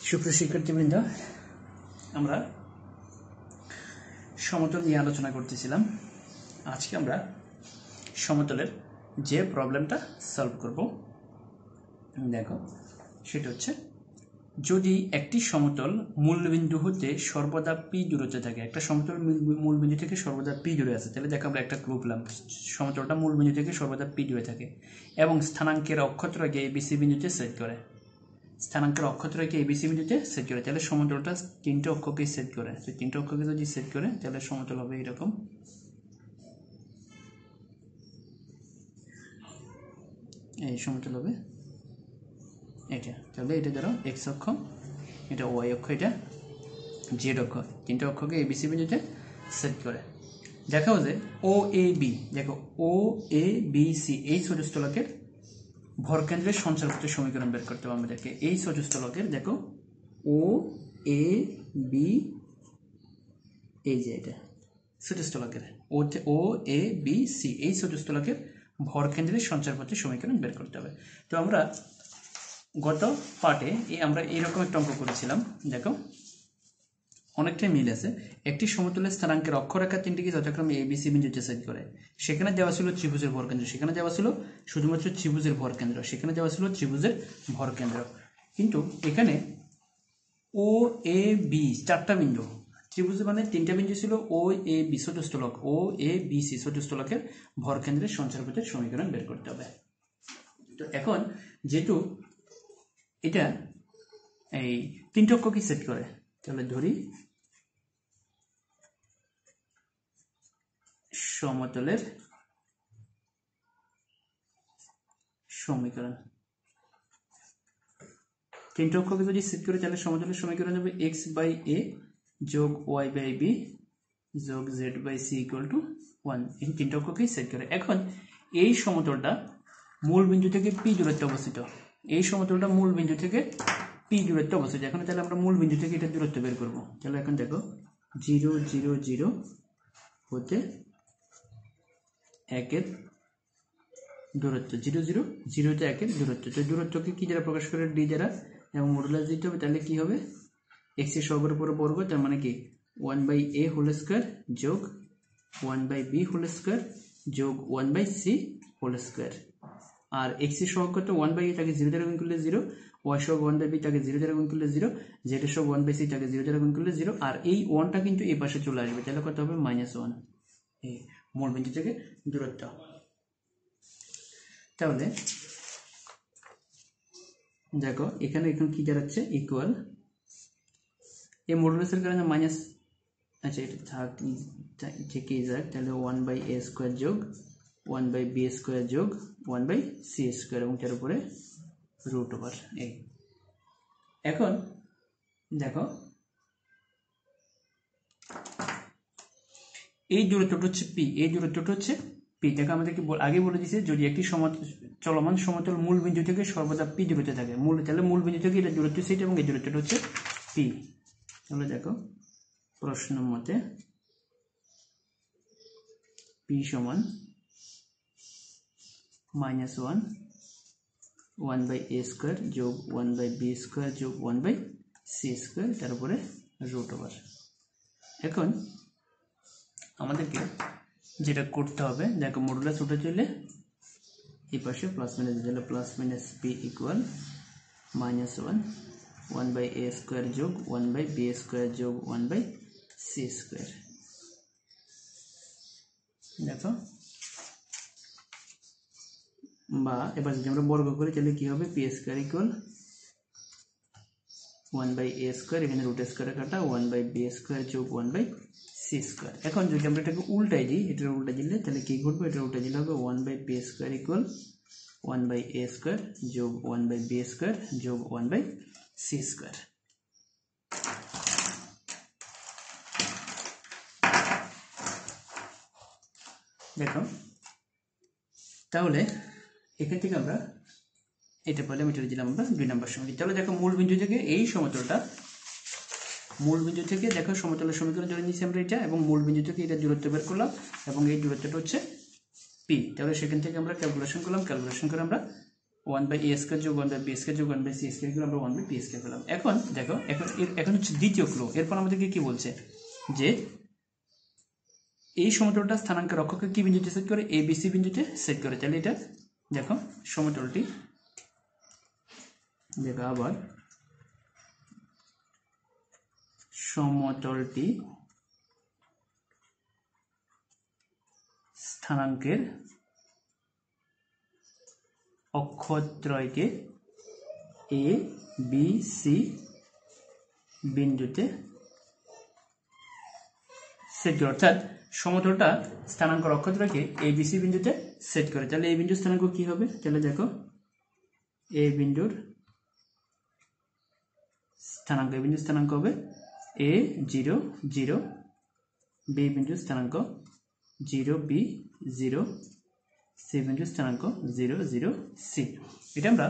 সুপ্রিয় শিক্ষার্থীবৃন্দ, আমরা সমতল নিয়ে আলোচনা করতেছিলাম। আজকে আমরা সমতলের যে প্রবলেমটা সলভ করব, দেখো সেটা হচ্ছে, যদি একটি সমতল মূলবিন্দু হতে সর্বদা পি দূরত্বে থাকে, একটা সমতল মূলবিন্দু থেকে সর্বদা পি দূরে আছে, তাহলে দেখো আমরা একটা ক্লু পেলাম, সমতলটা মূলবিন্দু থেকে সর্বদা পি দূরে থাকে এবং স্থানাঙ্কের অক্ষত্রকে এবিসি বিন্দুতে সেট করে। স্থানাঙ্কের অক্ষত্রকে এবিসি বিন্দুতে সেট করে, তাহলে সমতলটা তিনটে অক্ষকে সেট করে। তো তিনটে অক্ষকে যদি সেট করে তাহলে সমতল হবে এরকম। এই সমতল হবে এটা। তাহলে এটা ধরো এক্স অক্ষ, এটা ওয়াই অক্ষ, এটা জেড অক্ষ। তিনটে অক্ষকে এবিসি বিন্দুতে সেট করে। দেখাও যে ও এ বি, দেখো ও এ বি সি এই চতুস্তলকের ভরকেন্দ্রের সঞ্চারপথের সমীকরণ বের করতে হবে আমাদেরকে। এই চতুস্তলকের দেখো ও এ বি, এই যে এটা চতুস্তলকের ও এ বি সি এই চতুস্তলকের ভরকেন্দ্রের সঞ্চারপথের সমীকরণ বের করতে হবে। তো আমরা গত পার্টে আমরা এইরকম একটা অঙ্ক করেছিলাম, দেখো অনেকটাই মিল আছে। একটি সমতলের স্থানাঙ্কের অক্ষরেখা তিনটিকে যথাক্রমে এবিসি বিন্দুতে সেট করে। সেখানে দেওয়া ছিল ত্রিভুজের ভরকেন্দ্র, সেখানে দেওয়া ছিল শুধুমাত্র ত্রিভুজের ভরকেন্দ্র, সেখানে দেওয়া ছিল ত্রিভুজের ভরকেন্দ্র। কিন্তু এখানে ও এ বি চারটা বিন্দু, ত্রিভুজের মানে তিনটা বিন্দু ছিল, ও A B চতুস্তলক, O A B C চতুস্তলকের ভরকেন্দ্রের সঞ্চারপথের সমীকরণ বের করতে হবে। তো এখন যেহেতু এটা এই তিনটে অক্ষকে সেট করে, তাহলে ধরি সমতলের সমীকরণ। তিনটে অক্ষকে যদি সেট করে তাহলে সমতলের সমীকরণ হবে এক্স বাই এ যোগ ওয়াই বাই বি যোগ z by c equal to 1। এই তিনটে অক্ষকেই সেট করে। এখন এই সমতলটা মূল বিন্দু থেকে পি দূরত্বে অবস্থিত, এই সমতলটা মূল বিন্দু থেকে পি দূরত্বে অবস্থিত। এখন তাহলে আমরা মূল বিন্দু থেকে এটা দূরত্ব বের করবো। তাহলে এখন দেখো 0 0 0 হতে 1 এর দূরত্ব, 0 0 0 তে 1 এর দূরত্ব। তো দূরত্বকে কি দ্বারা প্রকাশ করে? ডি দ্বারা, এবং মডুলাস দিতে হবে। তাহলে কি হবে? এক্স এর সহগের উপরে বর্গ, তার মানে কি 1 বাই এ হোল স্কয়ার যোগ 1 বাই বি হোল স্কয়ার যোগ 1 বাই সি হোল স্কয়ার। আর এক্স এর সহগ কত? 1 বাই এ, তাকে 0 দ্বারা গুণ করলে 0, ওয়াই সহগ 1 বাই বি, তাকে 0 দ্বারা গুণ করলে 0, জেড এর সহগ 1 বাই সি, তাকে 0 দ্বারা গুণ করলে 0। আর এই 1টা কিন্তু এই পাশে চলে আসবে, তাহলে কত হবে? -1। এই মূল বিন্দু থেকে দূরত্ব। তাহলে দেখো এখানে এখন কি দাঁড়াচ্ছে? ইকুয়াল, এই মডুলাসের কারণে মাইনাস, আচ্ছা এটা থেকে যাক, তাহলে 1 বাই এ স্কোয়ার যোগ 1 বাই বি স্কোয়ার যোগ 1 বাই সি স্কোয়ার, এবং তার উপরে রুট ওভার। এই এখন দেখো এই দূরত্বটা হচ্ছে পি, এই দূরত্বটা হচ্ছে পি। দেখো আমাদেরকে আগে বলে দিয়েছে, যদি একটি চলমান সমতল মূল বিন্দু থেকে সর্বদা পি দূরত্বে থাকে, তাহলে মূল বিন্দু থেকে এটা দূরত্ব সেট, এবং এই দূরত্বটা হচ্ছে পি। তাহলে দেখো প্রশ্ন মতে পি সমান -1 1 বাই এ স্কোয়ার যোগ 1 বাই বি স্কোয়ার যোগ 1 বাই সি স্কোয়ার, তার উপরে রুট ওভার। এখন আমাদেরকে যেটা করতে হবে, দেখো মডুলাস উঠে চলে এই পাশে প্লাস মাইনাস দিলে plus minus p equal -1 1 by a square যোগ 1 বাই বি স্কোয়ার যোগ 1 বাই সি স্কোয়ার। দেখো, বা এবার যদি আমরা বর্গ করি তাহলে কি হবে? P square equal 1 by a square, এখানে রুট স্কোয়ারে কাটা 1 বাই বি স্কোয়ার যোগ 1 বাই সি স্কোয়ার। এখন যদি আমরা এটাকে উল্টাই দিই, এটার উল্টা দিলে তাহলে কি ঘটবে? এটার উল্টা দিলে হবে 1 by p square equal 1 by a square যোগ 1 বাই বি স্কোয়ার যোগ 1 বাই সি স্কোয়ার। দেখো তাহলে এখান থেকে আমরা এটা পেলাম, এটা দিলাম আমরা 2 নম্বর সমীকরণ। তাহলে দেখো মূল বিন্দু থেকে এই সমতলটা, মূল বিন্দু থেকে দেখো সমতলের সমীকরণ ধরে নিয়েছি আমরা এটা, এবং মূল বিন্দু থেকে এটা দূরত্ব বের করলাম, এবং এই দূরত্বটা হচ্ছে পি। তাহলে সেখান থেকে আমরা ক্যালকুলেশন করলাম, ক্যালকুলেশন করে আমরা 1/a² যোগ 1/b² যোগ 1/c² করে আমরা 1/p² পেলাম। এখন দেখো এখন হচ্ছে দ্বিতীয় ক্লু। এরপর আমাদেরকে কি বলছে যে এই সমতলটা স্থানাঙ্কের অক্ষকে কি বিন্দুতে সেট করে, a b c বিন্দুতে সেট করে। তাহলে এটা দেখো সমতলটি দেখো আবার সমতলটি স্থানাঙ্কের অক্ষত্রয়কে a b c বিন্দুতে সেট করে, অর্থাৎ সমতলটা স্থানাঙ্কের অক্ষত্রয়কে a b c বিন্দুতে সেট করে। তাহলে এই বিন্দুর স্থানাঙ্ক কি হবে? তাহলে দেখো a বিন্দুর স্থানাঙ্ক হবে a 0 0, b বিন্দুর স্থানাঙ্ক 0 b 0, c বিন্দুর স্থানাঙ্ক 0 0 c। এটা আমরা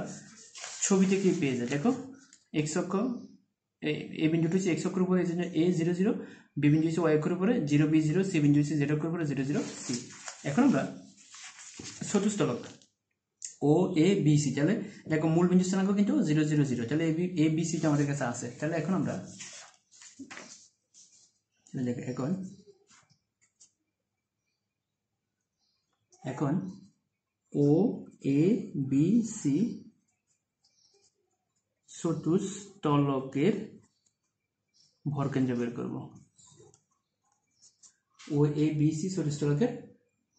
ছবি থেকে পেয়ে যাই। দেখো x অক্ষ, a বিন্দুটি হচ্ছে x অক্ষের উপরে, এই জন্য a 0 0, b বিন্দু হচ্ছে y অক্ষের উপরে 0 b 0, c বিন্দু হচ্ছে z অক্ষের উপরে 0 0 c। এখন আমরা চতুস্তলক ও এ বি সি, তাহলে দেখো মূল বিন্দু স্থানাঙ্ক কিন্তু 0 0 0, তাহলে এ বি সিটা আমাদের কাছে আছে। তাহলে এখন আমরা দেখো এখন ও এ বি সি চতুস্তলকের ভরকেন্দ্র বের করব। ও এ বি সি চতুস্তলকের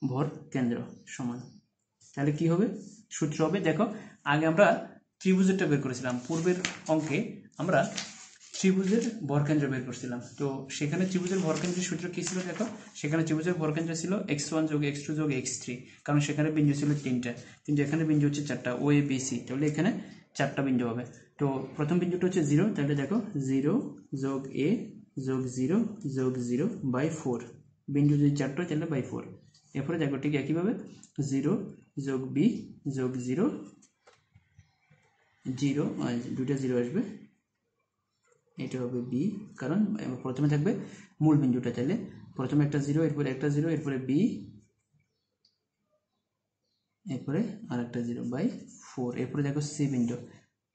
ভর কেন্দ্র সমান, তাহলে কি হবে? সূত্র হবে, দেখো আগে আমরা ত্রিভুজেরটা বের করেছিলাম, পূর্বের অঙ্কে আমরা ত্রিভুজের ভরকেন্দ্র বের করছিলাম। তো সেখানে ত্রিভুজের ভরকেন্দ্রের সূত্র কি ছিল? দেখো সেখানে ত্রিভুজের ভরকেন্দ্র ছিল x1 যোগ x2 যোগ x3, কারণ সেখানে বিন্দু ছিল 3টা, কিন্তু এখানে বিন্দু হচ্ছে 4টা, ও এ বি সি, তাহলে এখানে 4টা বিন্দু হবে। তো প্রথম বিন্দুটা হচ্ছে 0, তাহলে দেখো 0 যোগ a যোগ 0 যোগ 0/4, বিন্দু যদি 4টা তাহলে বাই 4। এরপরে দেখো ঠিক একইভাবে 0 যোগ b যোগ 0 0, দুইটা 0 আসবে, এটা হবে b, কারণ প্রথমে থাকবে মূল বিন্দুটা, তাহলে প্রথমে একটা 0, এরপরে একটা 0, এরপরে b, এরপরে আর একটা 0/4। এরপরে দেখো c বিন্দু,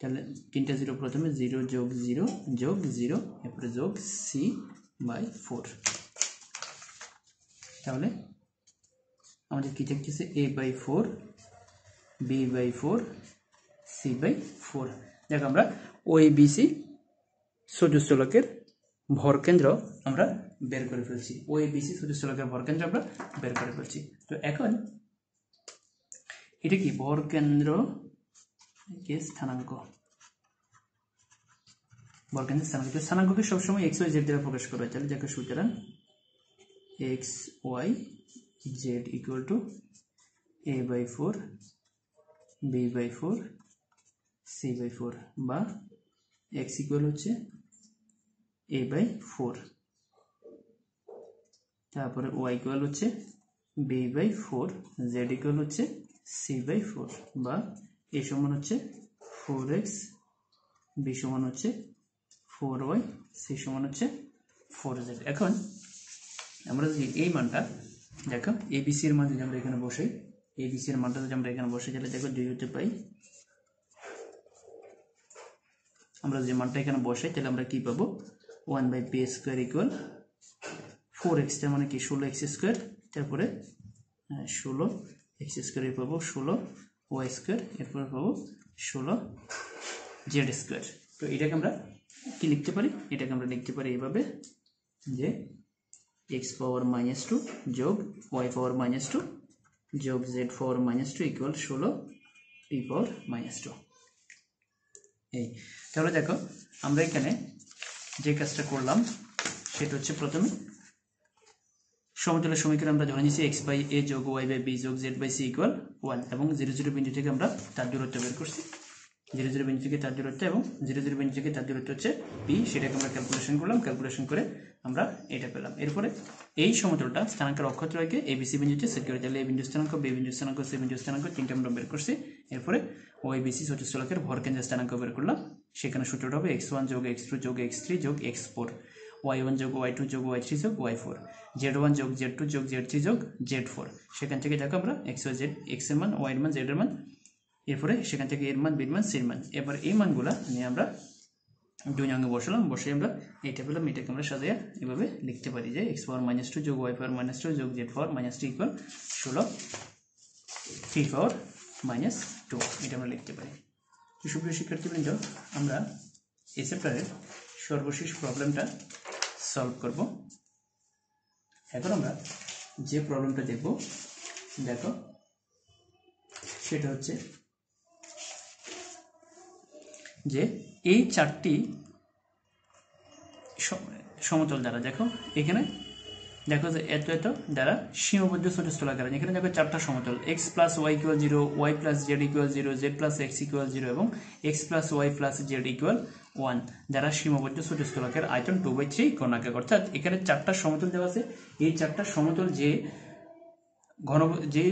তাহলে 3টা 0, প্রথমে 0 যোগ 0 যোগ 0, এরপরে যোগ c/4। তাহলে আমাদের কি থাকতেছে? a/4, b/4, c/4। দেখো আমরা ওএবিসি চতুস্তলকের ভরকেন্দ্র আমরা বের করে ফেলছি। ওএবিসি চতুস্তলকের ভরকেন্দ্র আমরা বের করে ফেলছি। তো এখন এটা কি? ভরকেন্দ্র কে স্থানাঙ্ক, ভরকেন্দ্রের স্থানাঙ্ক। স্থানাঙ্ককে সবসময় x y z দ্বারা প্রকাশ করা হয়। তাহলে দেখো সুতরাং x y z equal to a/4, b/4, c/4, বা x ইকুয়াল হচ্ছে a/4, তারপরে y ইকুয়াল হচ্ছে b/4, z ইকুয়াল হচ্ছে c/4, বা a সমান হচ্ছে 4x, b সমান হচ্ছে 4y, c সমান হচ্ছে 4z। এখন আমরা যদি এই মানটা দেখো abc এর মান যদি আমরা এখানে বসাই, abc এর মানটা যদি আমরা এখানে বসাই, তাহলে দেখো 2 হতে পাই। আমরা যে মানটা এখানে বসাই তাহলে আমরা কি পাবো? 1/p² ইকুয়াল 4x, তার মানে কি 16x², তারপরে 16x² পাবো 16y², এরপরে পাবো 16z²। তো এটাকে আমরা কি লিখতে পারি? এটাকে আমরা লিখতে পারি এইভাবে যে x পাওয়ার -2 যোগ y পাওয়ার -2 যোগ z পাওয়ার -2 ইকুয়াল 16p পাওয়ার -2। এই তাহলে দেখো আমরা এখানে যে কাজটা করলাম সেটা হচ্ছে, প্রথমে সমতলের সমীকরণ আমরা ধরে নিয়েছি x/a যোগ y/b যোগ z/c ইকুয়াল 1, এবং 0 0 বিন্দু থেকে আমরা তার দূরত্ব বের করছি। 0 0 বিন্দু থেকে তার দূরত্ব, এবং 0 0 বিন্দু থেকে তার দূরত্ব হচ্ছে p, সেটাকে আমরা ক্যালকুলেশন করলাম, ক্যালকুলেশন করে আমরা এটা পেলাম। এরপরে এই সমতলটা স্থানাঙ্কের অক্ষত্রয়কে abc বিন্দুতে সেট করে, তাহলে a বিন্দু স্থানাঙ্ক, b বিন্দু স্থানাঙ্ক, c বিন্দু স্থানাঙ্ক 3টা আমরা বের করছি। এরপরে ওএবিসি চতুস্তলকের ভরকেন্দ্রের স্থানাঙ্ক বের করলাম। সেখানে সূত্রটা হবে x1 যোগ x2 যোগ x3 যোগ x4, y1 যোগ y2 যোগ y3 যোগ y4, z1 যোগ z2 যোগ z3 যোগ z4। সেখান থেকে দেখো আমরা x y z, x এর মান, y এর মান, z এর মান এরপরে সেখান থেকে এর মান বির মান সির মান, এবার এই মানগুলা নিয়ে আমরা 2 নং এ বসালাম, বসে আমরা এইটা পেলাম। এটাকে আমরা সাজিয়ে এভাবে লিখতে পারি যে x পাওয়ার -2 যোগ y পাওয়ার -2 যোগ z পাওয়ার -2 ইকুয়াল 16 3 পাওয়ার -2, এটা আমরা লিখতে পারি। তো সুপ্রিয় শিক্ষার্থীবৃন্দ, আমরা এই চ্যাপ্টারের সর্বশেষ প্রবলেমটা সলভ করব। এখন আমরা যে প্রবলেমটা দেখব, দেখো সেটা হচ্ছে যে এই 4টি সমতল দ্বারা, দেখো এখানে দেখো যে এত এত দ্বারা সীমাবদ্ধ চতুষ্কলাকার, এখানে দেখো 4টা সমতল x plus y equal 0, y plus z equal 0, z plus x equal 0 এবং x plus y plus z equal 1 দ্বারা সীমাবদ্ধ চতুষ্কলাকার আয়তন 2/3 কোণাকার। অর্থাৎ এখানে 4টা সমতল দেওয়া আছে, এই 4টা সমতল যে যে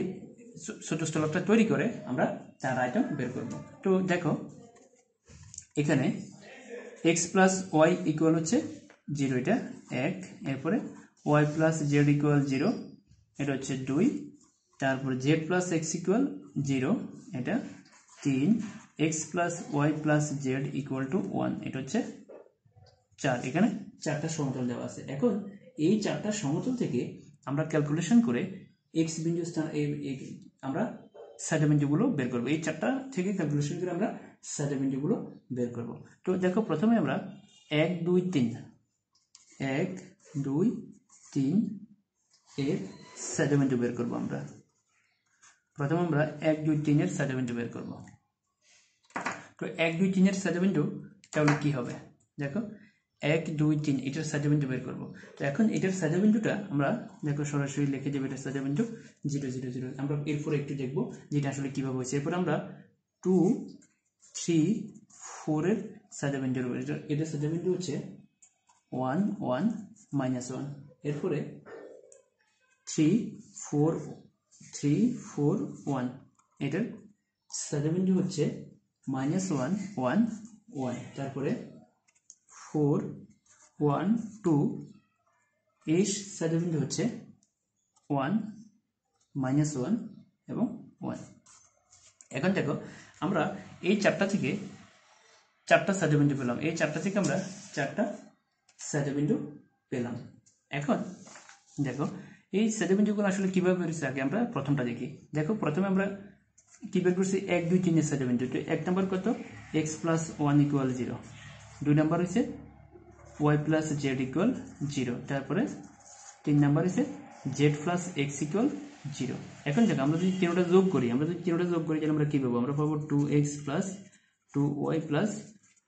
চতুষ্কলাকটা তৈরি করে আমরা তার আয়তন বের করব। তো দেখো এখানে x প্লাস ওয়াই ইকুয়াল হচ্ছে 0, এটা 1, এরপরে y প্লাস জেড ইকুয়াল 0, এটা হচ্ছে 2, তারপর z প্লাস এক্স ইকুয়াল 0, এটা 3, x plus y plus z equal to 1, এটা হচ্ছে 4। এখানে 4টা সমতল দেওয়া আছে। এখন এই 4টা সমতল থেকে আমরা ক্যালকুলেশন করে x বিন্দু স্থান আমরা সাইডের বিন্দুগুলো বের করব। এই 4টা থেকে ক্যালকুলেশন করে আমরা সাইডের বিন্দুগুলো বের করব। তো দেখো প্রথমে আমরা 1 2 3 এর সাইডের বিন্দু বের করব। আমরা প্রথমে আমরা 1 2 3 এর সাইডের বিন্দু বের করব। তো 1 2 3 এর সাইডের বিন্দু তাহলে কি হবে, দেখো 1 2 3 এটার সাইডের বিন্দু বের করব। তো এখন এটার সাইডের বিন্দুটা আমরা দেখো সরাসরি লিখে দেব, এটার সাইডের বিন্দু 0 0 0। আমরা এরপর একটু দেখব যেটা আসলে কিভাবে হয়েছে। এরপর আমরা 2 3 4 এর সাইডের বিন্দু, এটার সাইডের বিন্দু হচ্ছে 1 1 -1, এরপরে 3 4 1, এটার সাইডের বিন্দু হচ্ছে -1 1 1, তারপরে 4 1 2, এই সাইডের বিন্দু হচ্ছে 1 -1 এবং 1। এখন দেখো আমরা এই 4টা থেকে 4টা সাইডের বিন্দু পেলাম, এই 4টা থেকে আমরা 4টা সাইডের বিন্দু পেলাম। এখন দেখো এই সাইডের বিন্দুগুলো আসলে কিভাবে বের হচ্ছে, আগে আমরা প্রথমটা দেখি। দেখো প্রথমে আমরা কি বের করছি, 1 2 3 এর সাইডের বিন্দু। তো 1 নম্বর কত, x প্লাস 1 ইকুয়াল 0, 2 নম্বর হচ্ছে y প্লাস জেড ইকুয়াল 0, তারপরে 3 নম্বর হচ্ছে z প্লাস এক্স ইকুয়াল 0। এখন দেখো আমরা যদি তিনটা যোগ করি, তাহলে আমরা কি পাবো, আমরা পাবো 2x plus 2y plus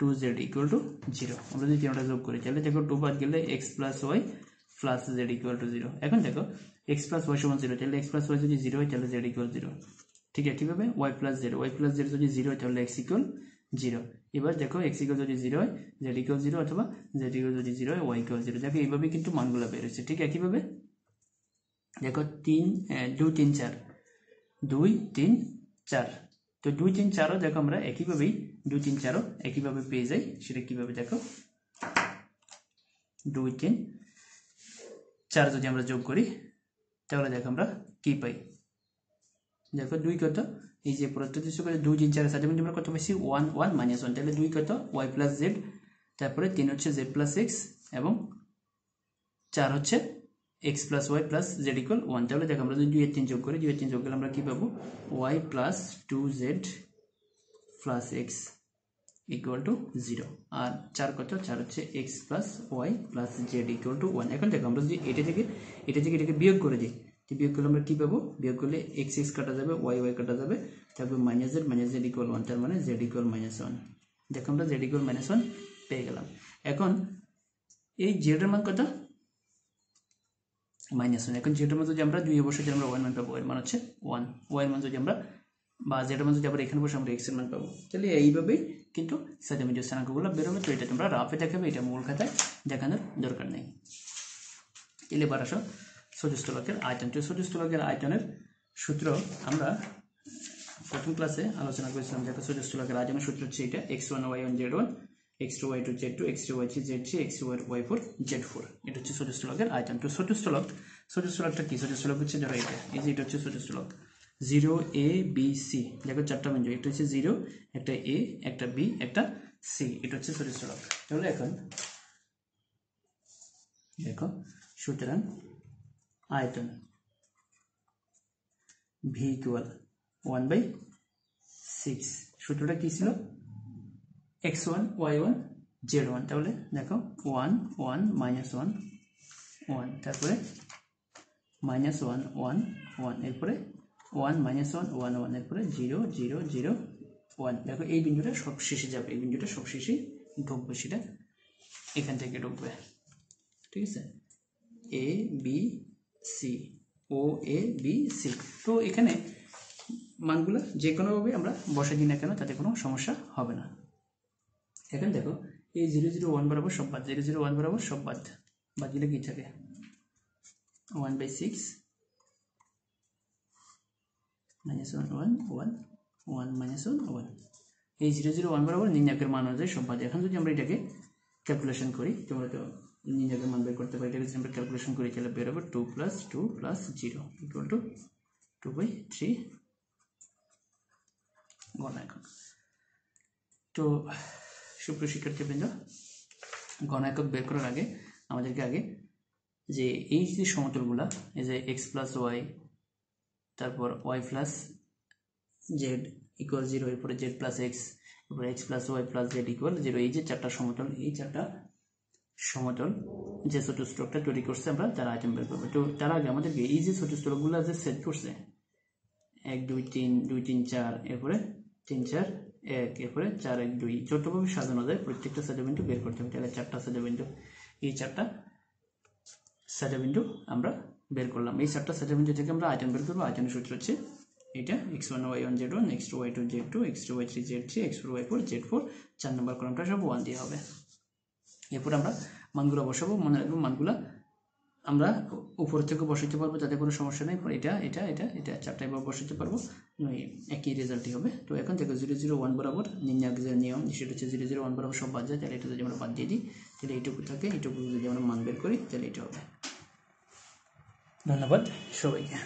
2z equal to 0। আমরা যদি তিনটা যোগ করি তাহলে দেখো 2 বাদ গেলে x plus y plus z equal to 0। এখন দেখো x প্লাস y সমান 0, তাহলে x প্লাস y যদি 0 হয় তাহলে z ইকুয়াল 0। ঠিক আছে, কিভাবে y প্লাস z যদি 0 হয় তাহলে x ইকুয়াল 0। এবার দেখো x ইকুয়াল যদি 0 হয় z ইকুয়াল 0, অথবা z ইকুয়াল যদি 0 হয় y ইকুয়াল 0। দেখো এইভাবে কিন্তু মানগুলো বের হচ্ছে। ঠিক একইভাবে দেখো 2 3 4 2 3 4, তো 2 3 4ও দেখো আমরা একইভাবেই 2 3 4ও একইভাবে পেয়ে যাই। সেটা কিভাবে দেখো, 2 3 4 যদি আমরা যোগ করি তাহলে দেখো আমরা কি পাই, দেখো 2 কত, এই যে প্রত্যেক করে 2 3 4 এর সাথে আমরা কত পাইছি 1 1 -1, তাহলে 2 কত y প্লাস z, তারপরে 3 হচ্ছে z প্লাস x এবং 4 হচ্ছে x plus y plus z equal 1। তাহলে দেখো আমরা যদি 2 এর 3 যোগ করি, 2 এর 3 যোগ করলে আমরা কি পাবো, y plus 2z plus x equal to 0, আর 4 কত, 4 হচ্ছে x plus y plus z equal to 1। এখন দেখো আমরা যদি এটা থেকে এটাকে বিয়োগ করে দিই, বিয়োগ করলে আমরা কি পাবো, বিয়োগ করলে x x কাটা যাবে, y y কাটা যাবে, তারপর -z ইকুয়াল 1, তার মানে z ইকুয়াল -1। দেখো আমরা z ইকুয়াল -1 পেয়ে গেলাম। এখন এই z এর মান কত, -1। এখন z এর মান যদি আমরা 2 এ বসে আমরা y এর মান পাবো, এর মান হচ্ছে 1, y এর মান যদি আমরা বা z এর মান যদি আমরা এখানে বসে আমরা x এর মান পাবো। তাহলে এইভাবেই কিন্তু সাইডের বিন্দু স্থানাঙ্কগুলো বের হবে। তো এটা তোমরা রাফে দেখাবে, এটা মূল খাতায় দেখানোর দরকার নেই। এবার আসো চতুষ্কলকের আয়তন। চতুষ্কলকের আয়তনের সূত্র আমরা প্রথম ক্লাসে আলোচনা করেছিলাম। দেখো চতুষ্কলকের আয়তনের সূত্র হচ্ছে এটা, x1 y1 z1, x2 y2 z2, x3 y3 z3, x4 y4 z4। এটা হচ্ছে চতুষ্কলকের আয়তন। তো চতুষ্কলকটা কি, চতুষ্কলক হচ্ছে ধরো এটা, এই যে এটা হচ্ছে চতুষ্কলক। 0 A B C দেখো চারটা বিন্দু, একটা হচ্ছে 0, একটা A, একটা B, একটা C, এটা হচ্ছে চতুষ্ফলক। তাহলে এখন দেখো সুতরাং আয়তন V ইকুয়াল 1/6, সূত্রটা কি ছিল x1 y1 z1, তাহলে দেখো 1 1 -1 1, তারপরে -1 1 1, এরপরে 1 -1 1 1, এরপরে 0 0 0 1। দেখো এই বিন্দুটা সব শেষে যাবে, এই বিন্দুটা সব শেষে ঢুকবে, সেটা এখান থেকে ঢুকবে, ঠিক আছে। A B C, O A B C. তো এখানে মানগুলো যে কোনোভাবে আমরা বসাই দিই না কেন, তাতে কোনো সমস্যা হবে না। এখন দেখো এই 0 0 1 বরাবর সব বাদ, 0 0 1 বরাবর সব বাদ, বাদ দিলে কি থাকে 1/6 -1 1 1 1 -1 1। এই 0 0 1 বরাবর নির্ণায়কের মান অনুযায়ী সব বাদ। এখন যদি আমরা এটাকে ক্যালকুলেশন করি, তোমরা তো নির্ণায়কের মান বের করতে পারি, এটাকে যদি আমরা ক্যালকুলেশন করি তাহলে বের হবে 2 + 2 + 0 = 2/3 ঘনায়ক। তো সুপ্রিয় শিক্ষার্থীবৃন্দ, ঘনায়ক বের করার আগে আমাদেরকে আগে যে এই যে সমতলগুলা, এই যে x + y, তারপর y + z = 0, এরপরে z + x, এরপরে x + y + z = 0, এই যে চারটা সমতল, এই চারটা সমতল যে চতুষ্ফলকটা তৈরি করছে আমরা তার আয়তন বের করবো। তো তার আগে আমাদেরকে এই যে চতুষ্ফলকগুলো যে সেট করছে 1 2 3 2 3 4, এরপরে 3 4 1, এরপরে 4 1 2, যতভাবে সাজানো যায় প্রত্যেকটা ছেদবিন্দু বের করতে হবে। তাহলে চারটা ছেদবিন্দু, এই চারটা ছেদবিন্দু আমরা বের করলাম। এই চারটা ছেদবিন্দু থেকে আমরা আয়তন বের করবো। আয়তনের সূত্র হচ্ছে এটা x1 y1 z1, x2 y2 z2, x3 y3 z3, x4 y4 z4, 4 নম্বর কলামটা সব 1 দিয়ে হবে। এরপর আমরা মানগুলো বসাবো। মনে রাখবো মানগুলো আমরা উপর থেকে বসাতে পারবো, তাতে কোনো সমস্যা নেই। এটা এটা এটা এটা চারটায় বসাতে পারবো, একই রেজাল্টই হবে। তো এখন থেকে 0 0 1 বরাবর নির্ণায়ক যে নিয়ম, সেটা হচ্ছে 0 0 1 বরাবর সব বাদ যায়, তাহলে এটা যদি আমরা বাদ দিয়ে দিই তাহলে এইটুকু থাকে, এইটুকু যদি আমরা মান বের করি তাহলে এটা হবে। ধন্যবাদ সবাইকে।